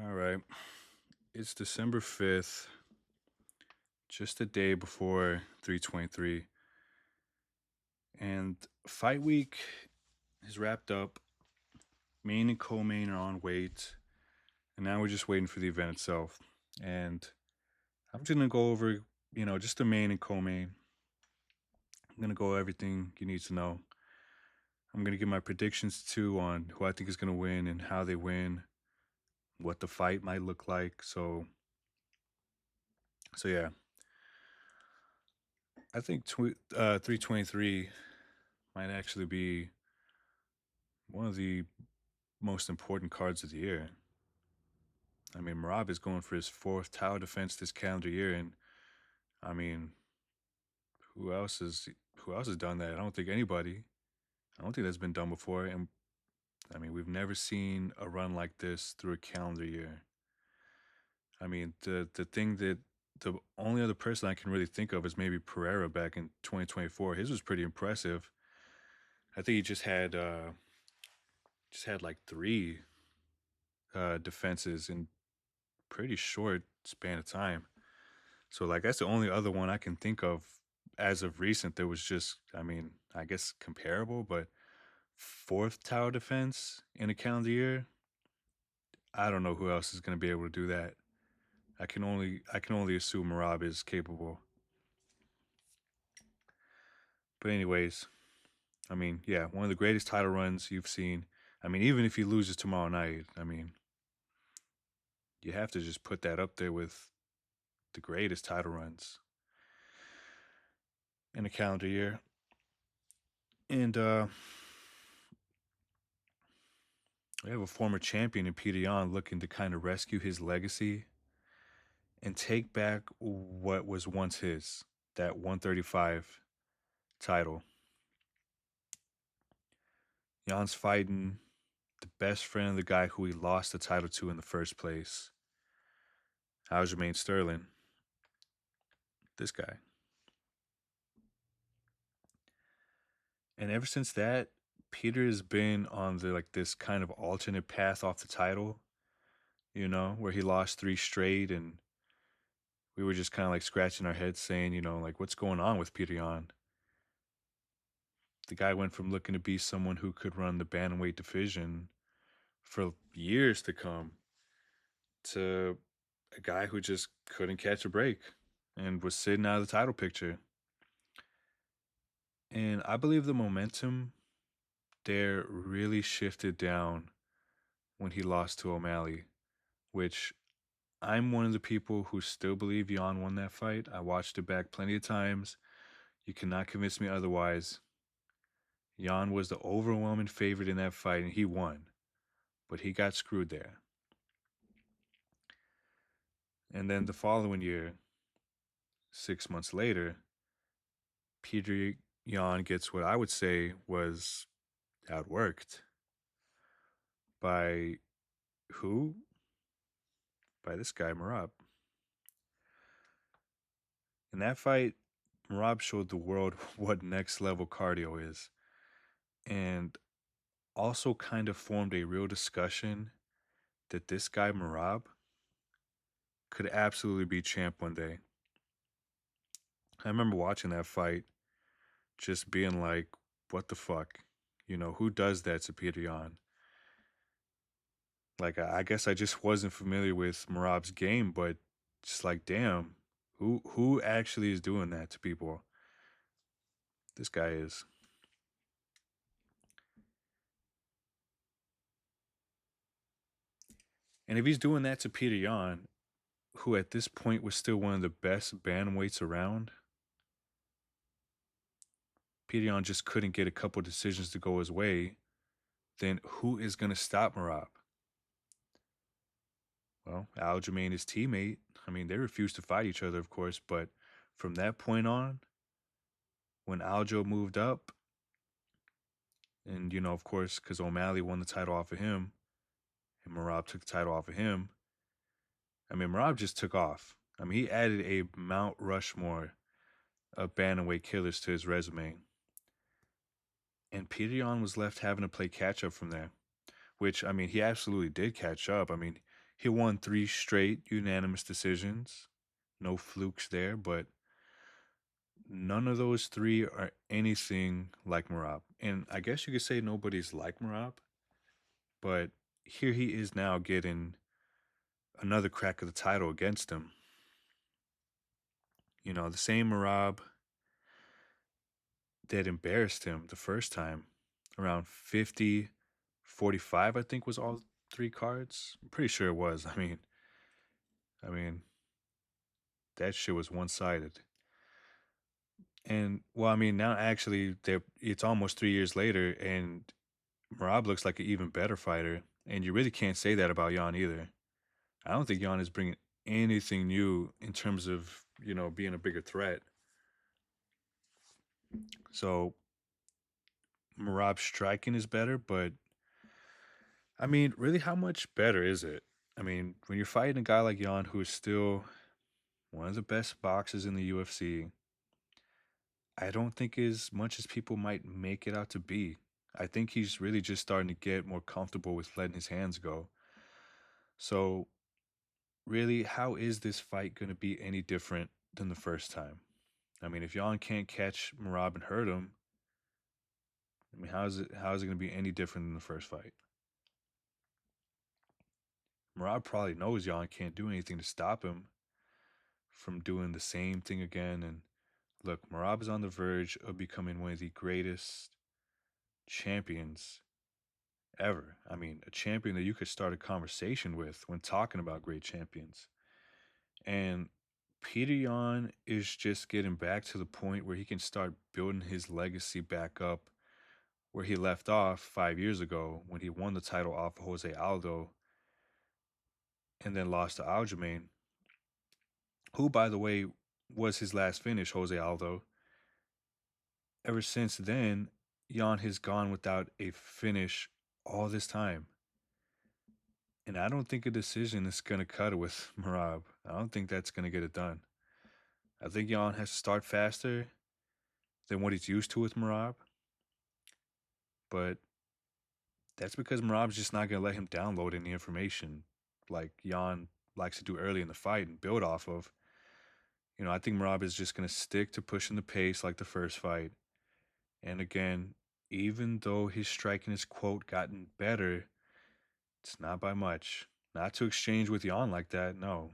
All right. It's December 5th, just a day before 323. And fight week is wrapped up. Main and co main are on wait. And now we're just waiting for the event itself. And I'm just going to go over, just the main and co main. I'm going to go over everything you need to know. I'm going to give my predictions too on who I think is going to win and how they win, what the fight might look like. So yeah, I think 323 might actually be one of the most important cards of the year. I mean, Marab is going for his fourth tower defense this calendar year, and I mean, who else is who else has done that? I don't think anybody. I don't think that's been done before, and I mean, we've never seen a run like this through a calendar year. I mean, the only other person I can really think of is maybe Pereira back in 2024. His was pretty impressive. I think he just had like three defenses in pretty short span of time. So like that's the only other one I can think of as of recent that was just, I mean, I guess comparable, but fourth tower defense in a calendar year, I don't know who else is going to be able to do that. I can only assume Marab is capable. But anyways, I mean, yeah, one of the greatest title runs you've seen. I mean, even if he loses tomorrow night, I mean, you have to just put that up there with the greatest title runs in a calendar year. And we have a former champion in Peter Yan looking to kind of rescue his legacy and take back what was once his, that 135 title. Jan's fighting the best friend of the guy who he lost the title to in the first place, Aljamain Sterling. This guy. And ever since that, Peter has been on this kind of alternate path off the title, where he lost three straight, and we were just kind of like scratching our heads saying, like what's going on with Peter Yan? The guy went from looking to be someone who could run the bantamweight division for years to come to a guy who just couldn't catch a break and was sitting out of the title picture. And I believe the momentum there really shifted down when he lost to O'Malley, which I'm one of the people who still believe Jan won that fight. I watched it back plenty of times. You cannot convince me otherwise. Jan was the overwhelming favorite in that fight, and he won. But he got screwed there. And then the following year, 6 months later, Peter Yan gets what I would say was outworked by who? By this guy, Marab. In that fight, Marab showed the world what next level cardio is, and also kind of formed a real discussion that this guy, Marab, could absolutely be champ one day. I remember watching that fight, just being like, what the fuck? Who does that to Peter Yan? Like, I guess I just wasn't familiar with Marab's game, but just like, damn, who actually is doing that to people? This guy is. And if he's doing that to Peter Yan, who at this point was still one of the best bantamweights around, Peter Yan just couldn't get a couple decisions to go his way, then who is going to stop Marab? Well, Aljamain, his teammate, I mean, they refused to fight each other, of course, but from that point on, when Aljo moved up, and, of course, because O'Malley won the title off of him, and Marab took the title off of him, I mean, Marab just took off. I mean, he added a Mount Rushmore of bantamweight killers to his resume. And Peter Yan was left having to play catch up from there, which, I mean, he absolutely did catch up. I mean, He won 3 straight unanimous decisions. No flukes there, but none of those 3 are anything like Merab. And I guess you could say nobody's like Merab, but here he is now getting another crack of the title against him. You know, the same Merab that embarrassed him the first time, around 50-45, I think was all 3 cards. I'm pretty sure it was. I mean, that shit was one-sided. And well, I mean, now actually, it's almost 3 years later, and Merab looks like an even better fighter. And you really can't say that about Jan either. I don't think Jan is bringing anything new in terms of being a bigger threat. So Merab's striking is better, but I mean, really, how much better is it? I mean, when you're fighting a guy like Jan, who is still one of the best boxers in the UFC, I don't think as much as people might make it out to be. I think he's really just starting to get more comfortable with letting his hands go. So, really, how is this fight going to be any different than the first time? I mean, if Jan can't catch Merab and hurt him, I mean, how is it going to be any different than the first fight? Merab probably knows Jan can't do anything to stop him from doing the same thing again. And look, Merab is on the verge of becoming one of the greatest champions ever. I mean, a champion that you could start a conversation with when talking about great champions. And Peter Yan is just getting back to the point where he can start building his legacy back up where he left off 5 years ago when he won the title off of Jose Aldo and then lost to Aljamain, who, by the way, was his last finish, Jose Aldo. Ever since then, Jan has gone without a finish all this time. And I don't think a decision is going to cut it with Merab. I don't think that's going to get it done. I think Jan has to start faster than what he's used to with Merab. But that's because Merab's just not going to let him download any information like Jan likes to do early in the fight and build off of. I think Merab is just going to stick to pushing the pace like the first fight. And again, even though his striking has, quote, gotten better, it's not by much. Not to exchange with Jan like that, no.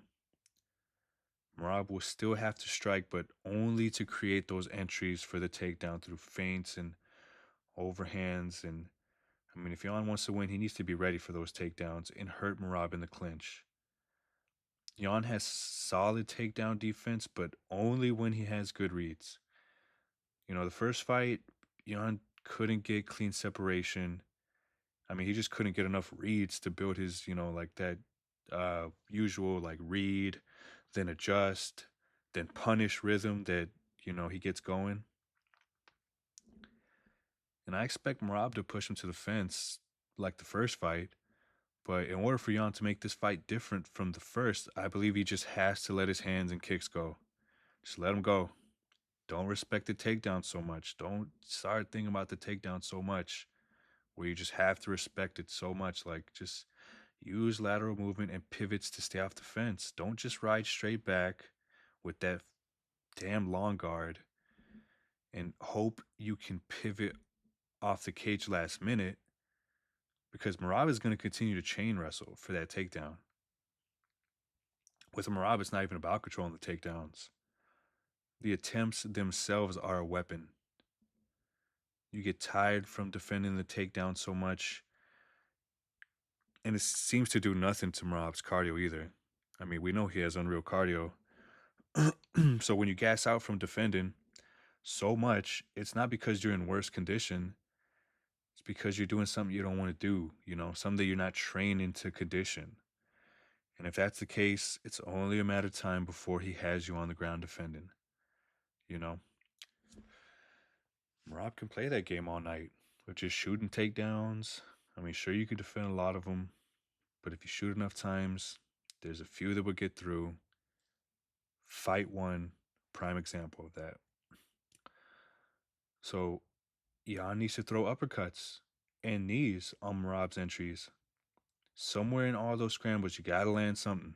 Merab will still have to strike, but only to create those entries for the takedown through feints and overhands. And I mean, if Jan wants to win, he needs to be ready for those takedowns and hurt Merab in the clinch. Jan has solid takedown defense, but only when he has good reads. The first fight, Jan couldn't get clean separation. I mean, he just couldn't get enough reads to build his, like that usual like read, then adjust, then punish rhythm that, he gets going. And I expect Merab to push him to the fence like the first fight. But in order for Jan to make this fight different from the first, I believe he just has to let his hands and kicks go. Just let him go. Don't respect the takedown so much. Don't start thinking about the takedown so much where you just have to respect it so much. Like, just use lateral movement and pivots to stay off the fence. Don't just ride straight back with that damn long guard and hope you can pivot off the cage last minute, because Merab is going to continue to chain wrestle for that takedown. With Merab, it's not even about controlling the takedowns. The attempts themselves are a weapon. You get tired from defending the takedown so much, and it seems to do nothing to Merab's cardio either. I mean, we know he has unreal cardio. So when you gas out from defending so much, it's not because you're in worse condition. It's because you're doing something you don't want to do, something that you're not trained into condition. And if that's the case, it's only a matter of time before he has you on the ground defending. Merab can play that game all night with just shooting takedowns. I mean, sure, you could defend a lot of them, but if you shoot enough times, there's a few that will get through. Fight one, prime example of that. So Jan needs to throw uppercuts and knees on Merab's entries. Somewhere in all those scrambles, you gotta land something.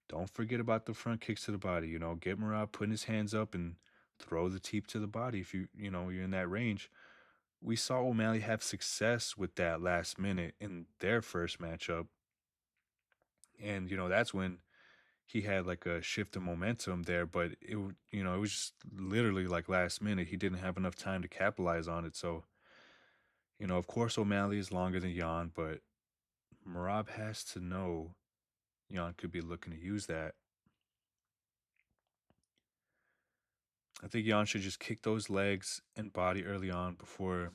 Don't forget about the front kicks to the body. Get Marab putting his hands up and throw the teep to the body if you're in that range. We saw O'Malley have success with that last minute in their first matchup. And, that's when he had like a shift in momentum there, but it was just literally like last minute. He didn't have enough time to capitalize on it. So, of course, O'Malley is longer than Jan, but Marab has to know Jan could be looking to use that. I think Jan should just kick those legs and body early on before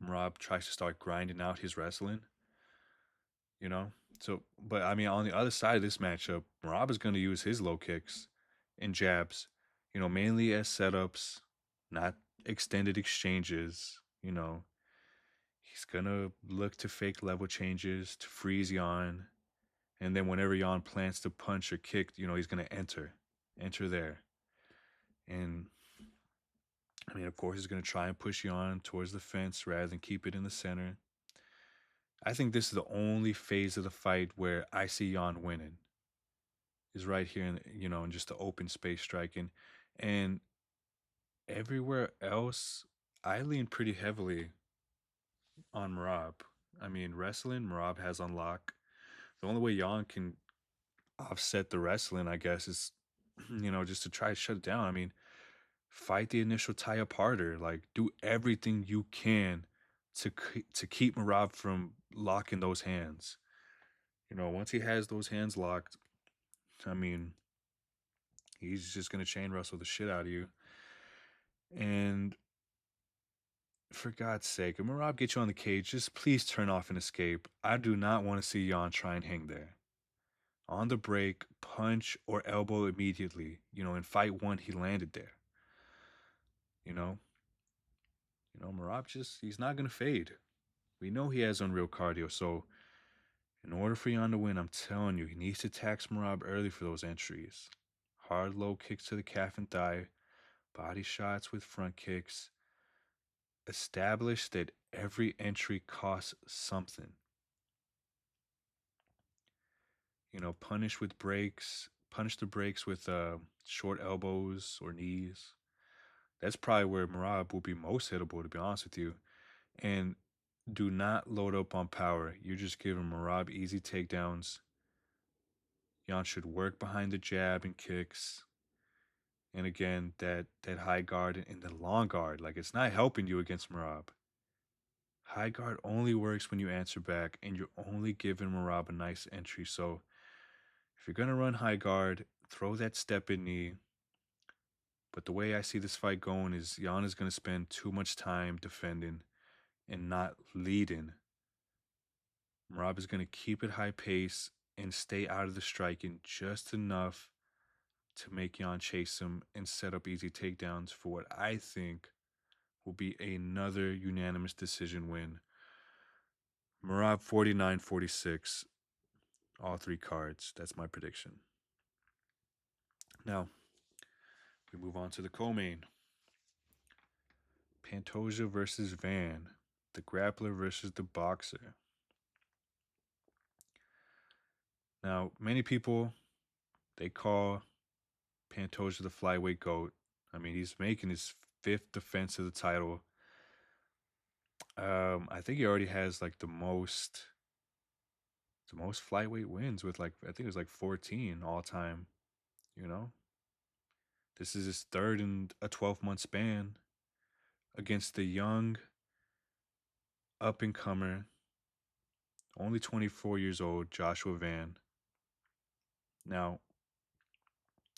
Marab tries to start grinding out his wrestling, you know? So, but I mean, on the other side of this matchup, Marab is going to use his low kicks and jabs, mainly as setups, not extended exchanges. He's going to look to fake level changes to freeze Jan. And then whenever Jan plans to punch or kick, he's going to enter there. And I mean, of course, he's going to try and push Jan towards the fence rather than keep it in the center. I think this is the only phase of the fight where I see Jan winning. Is right here in just the open space striking, and everywhere else, I lean pretty heavily on Marab. I mean, wrestling, Marab has on lock. The only way Jan can offset the wrestling, I guess, is just to try to shut it down. I mean, fight the initial tie aparter. Like, do everything you can to keep Marab from locking those hands. Once he has those hands locked, I mean, he's just gonna chain wrestle the shit out of you. And for God's sake, if Marab gets you on the cage, just please turn off and escape. I do not want to see Jan try and hang there. On the break, punch or elbow immediately. In fight one, he landed there. You know, Marab he's not gonna fade. We know he has unreal cardio, so in order for Jan to win, I'm telling you, he needs to tax Marab early for those entries. Hard low kicks to the calf and thigh, body shots with front kicks. Establish that every entry costs something. Punish with breaks, punish the breaks with short elbows or knees. That's probably where Marab will be most hittable, to be honest with you. And do not load up on power. You're just giving Marab easy takedowns. Jan should work behind the jab and kicks. And again, that high guard and the long guard, like it's not helping you against Marab. High guard only works when you answer back, and you're only giving Marab a nice entry. So if you're gonna run high guard, throw that step in knee. But the way I see this fight going is Jan is gonna spend too much time defending and not leading. Marab is gonna keep it high pace and stay out of the striking just enough to make Jan chase him and set up easy takedowns for what I think will be another unanimous decision win. Marab 49-46, all three cards. That's my prediction. Now, we move on to the co-main. Pantoja versus Van, the grappler versus the boxer. Now, many people, they call Pantoja the flyweight GOAT. I mean, he's making his fifth defense of the title. I think he already has like the most flyweight wins with like I think it was like 14 all time. You know, this is his third in a 12-month span against the young up and comer, only 24 years old, Joshua Van. Now,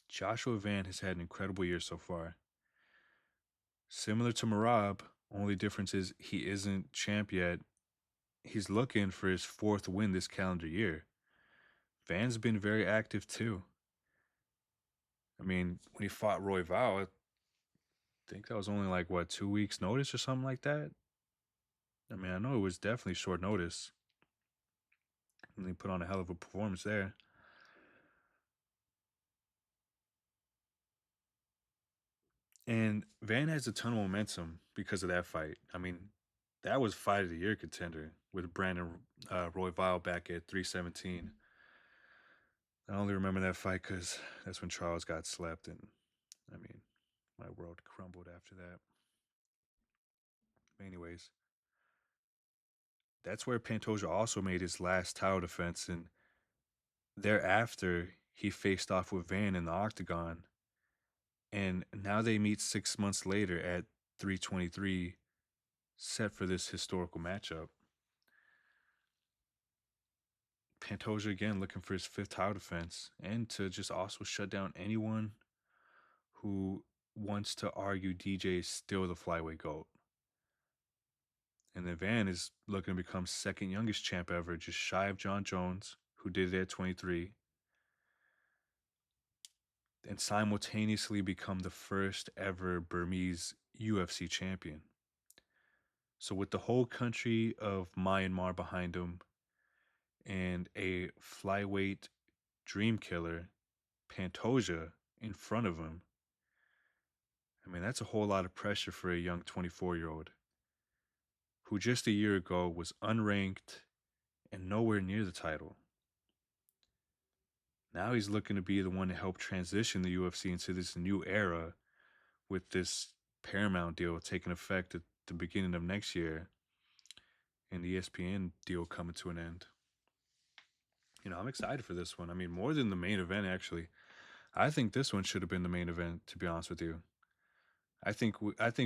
Joshua Van has had an incredible year so far. Similar to Marab, only difference is he isn't champ yet. He's looking for his fourth win this calendar year. Van's been very active too. I mean, when he fought Roy Val, I think that was only like, what, 2 weeks notice or something like that? I mean, I know it was definitely short notice. And he put on a hell of a performance there. And Van has a ton of momentum because of that fight. I mean, that was fight of the year contender with Brandon Royval back at 317. I only remember that fight because that's when Charles got slept, and I mean, my world crumbled after that. Anyways, that's where Pantoja also made his last title defense, and thereafter he faced off with Van in the octagon, and now they meet 6 months later at 323, set for this historical matchup. Pantoja again looking for his fifth title defense and to just also shut down anyone who wants to argue DJ is still the flyweight GOAT. And then Van is looking to become second youngest champ ever, just shy of John Jones, who did it at 23, and simultaneously become the first ever Burmese UFC champion. So with the whole country of Myanmar behind him and a flyweight dream killer, Pantoja, in front of him, I mean, that's a whole lot of pressure for a young 24-year-old who just a year ago was unranked and nowhere near the title. Now he's looking to be the one to help transition the UFC into this new era with this Paramount deal taking effect at the beginning of next year and the ESPN deal coming to an end. I'm excited for this one. I mean, more than the main event, actually. I think this one should have been the main event, to be honest with you. I think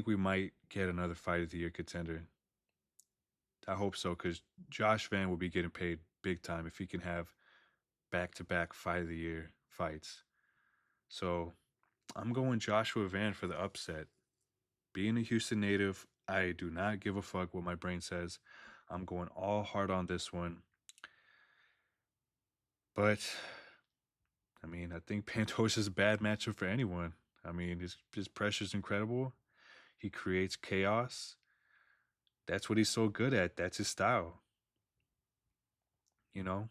we might get another fight of the year contender. I hope so, because Josh Van will be getting paid big time if he can have back-to-back fight of the year fights. So I'm going Joshua Van for the upset. Being a Houston native, I do not give a fuck what my brain says. I'm going all hard on this one. But I mean, I think Pantoja is a bad matchup for anyone. I mean, his pressure's incredible. He creates chaos. That's what he's so good at. That's his style. You know,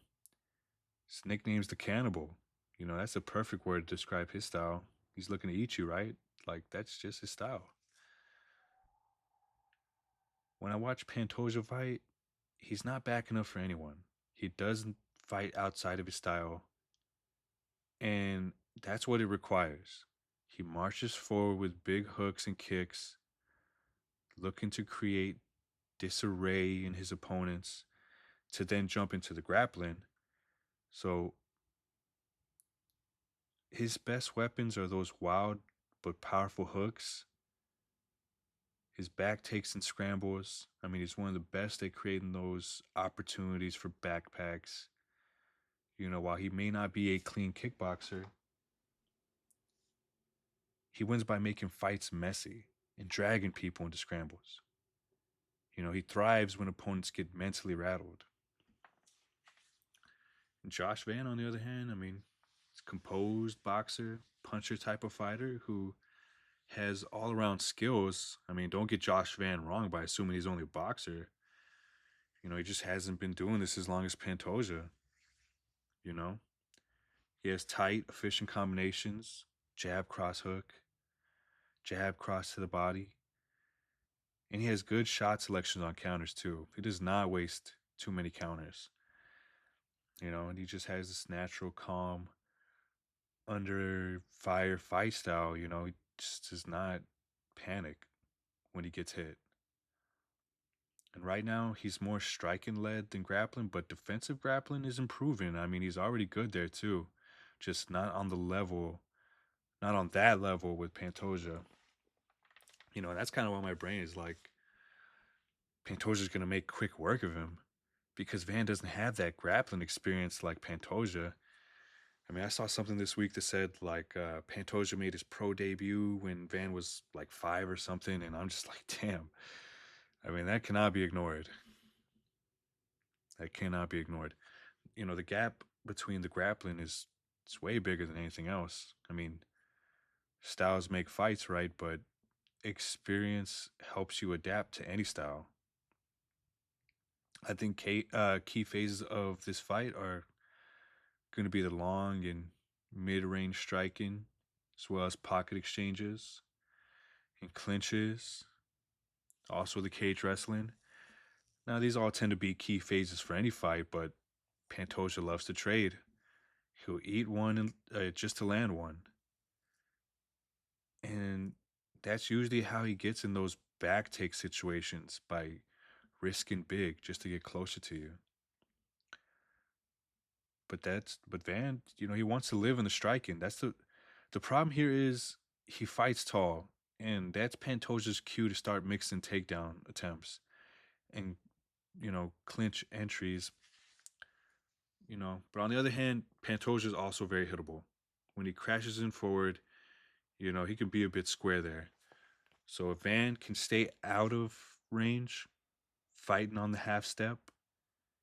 his nickname's the Cannibal. That's a perfect word to describe his style. He's looking to eat you, right? Like, that's just his style. When I watch Pantoja fight, he's not backing up for anyone. He doesn't fight outside of his style. And that's what it requires. He marches forward with big hooks and kicks, looking to create disarray in his opponents to then jump into the grappling. So his best weapons are those wild but powerful hooks. His back takes and scrambles. I mean, he's one of the best at creating those opportunities for backpacks. While he may not be a clean kickboxer, he wins by making fights messy and dragging people into scrambles. He thrives when opponents get mentally rattled. And Josh Van, on the other hand, I mean, he's a composed boxer, puncher type of fighter who has all around skills. I mean, don't get Josh Van wrong by assuming he's only a boxer. He just hasn't been doing this as long as Pantoja. You know, he has tight, efficient combinations, jab, cross hook, jab, cross to the body. And he has good shot selections on counters too. He does not waste too many counters. And he just has this natural, calm, under fire fight style. He just does not panic when he gets hit. And right now, he's more striking led than grappling, but defensive grappling is improving. I mean, he's already good there too, just not on the level, not on that level with Pantoja. And that's kind of why my brain is like, Pantoja's going to make quick work of him because Van doesn't have that grappling experience like Pantoja. I mean, I saw something this week that said like Pantoja made his pro debut when Van was like 5 or something, and I'm just like, damn. I mean, that cannot be ignored. That cannot be ignored. The gap between the grappling is it's way bigger than anything else. I mean, styles make fights, right? But experience helps you adapt to any style. I think key phases of this fight are going to be the long and mid-range striking, as well as pocket exchanges and clinches. Also, the cage wrestling. Now, these all tend to be key phases for any fight, but Pantoja loves to trade. He'll eat one just to land one. And that's usually how he gets in those back take situations by risking big just to get closer to you. But Van, he wants to live in the striking. The problem here is he fights tall, and that's Pantoja's cue to start mixing takedown attempts and clinch entries. But on the other hand, Pantoja is also very hittable. When he crashes in forward, he can be a bit square there. So if Van can stay out of range, fighting on the half step,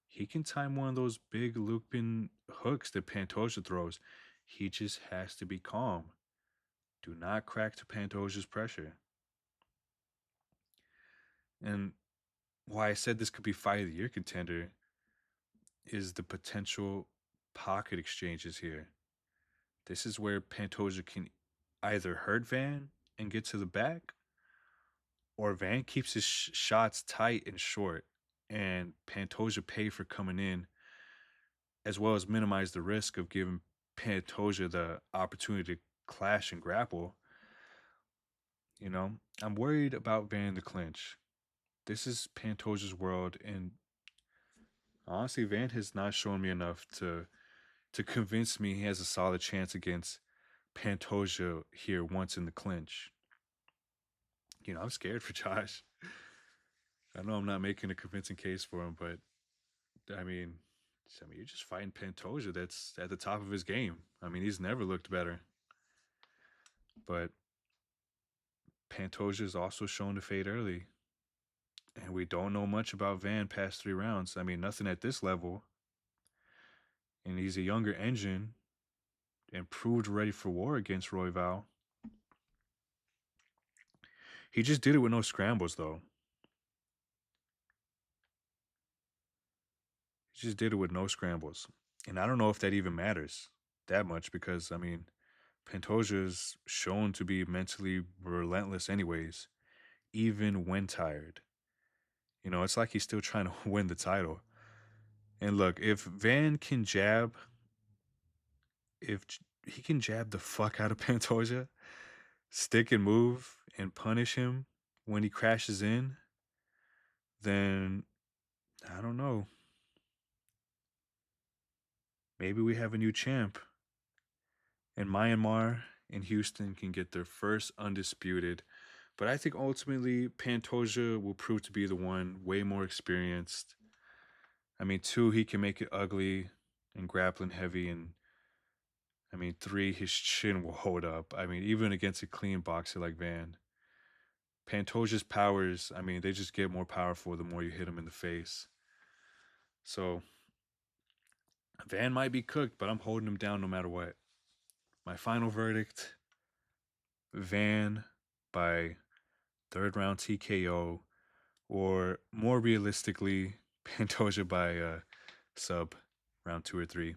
he can time one of those big looping hooks that Pantoja throws. He just has to be calm. Do not crack to Pantoja's pressure. And why I said this could be fight of the year contender is the potential pocket exchanges here. This is where Pantoja can either hurt Van and get to the back, or Van keeps his shots tight and short, and Pantoja pay for coming in, as well as minimize the risk of giving Pantoja the opportunity to clash and grapple. I'm worried about Van in the clinch. This is Pantoja's world, and honestly, Van has not shown me enough to convince me he has a solid chance against Pantoja here once in the clinch. I'm scared for Josh. I know I'm not making a convincing case for him, but I mean, you're just fighting Pantoja that's at the top of his game. I mean, he's never looked better. But Pantoja is also shown to fade early. And we don't know much about Van past 3 rounds. I mean, nothing at this level. And he's a younger engine and proved ready for war against Royval. He just did it with no scrambles, though. He just did it with no scrambles. And I don't know if that even matters that much because, I mean, Pantoja is shown to be mentally relentless, anyways, even when tired. It's like he's still trying to win the title. And look, if Van can jab, if he can jab the fuck out of Pantoja, stick and move, and punish him when he crashes in, then I don't know. Maybe we have a new champ. And Myanmar and Houston can get their first undisputed. But I think ultimately Pantoja will prove to be the one, way more experienced. I mean, 2, he can make it ugly and grappling heavy. And I mean, 3, his chin will hold up. I mean, even against a clean boxer like Van. Pantoja's powers, I mean, they just get more powerful the more you hit him in the face. So Van might be cooked, but I'm holding him down no matter what. My final verdict, Van by 3rd round TKO, or more realistically, Pantoja by sub round 2 or 3.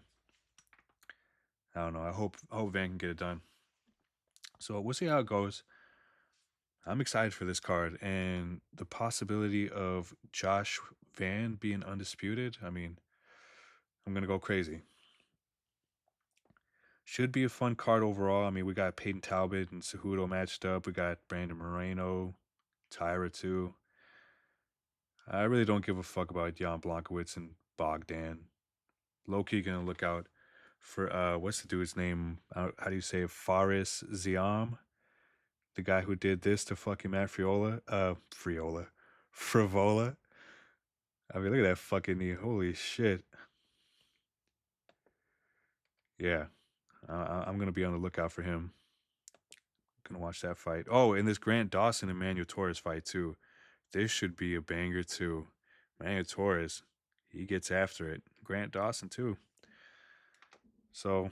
I don't know. I hope Van can get it done. So we'll see how it goes. I'm excited for this card and the possibility of Josh Van being undisputed. I mean, I'm gonna go crazy. Should be a fun card overall. I mean, we got Peyton Talbot and Cejudo matched up. We got Brandon Moreno, Tyra too. I really don't give a fuck about Jan Blankowitz and Bogdan. Low-key gonna look out for what's the dude's name? How do you say it? Faris Ziam, the guy who did this to fucking Matt Frivola. I mean, look at that fucking knee. Holy shit. Yeah, I'm gonna be on the lookout for him. Gonna watch that fight. Oh, and this Grant Dawson and Manuel Torres fight too. This should be a banger too. Manuel Torres, he gets after it. Grant Dawson too. So,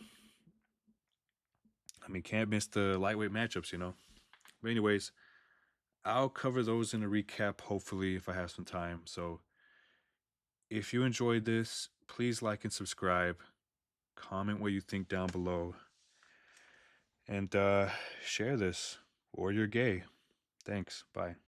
I mean, can't miss the lightweight matchups, But anyways, I'll cover those in a recap, hopefully, if I have some time. So, if you enjoyed this, please like and subscribe. Comment what you think down below. And share this, or you're gay. Thanks. Bye.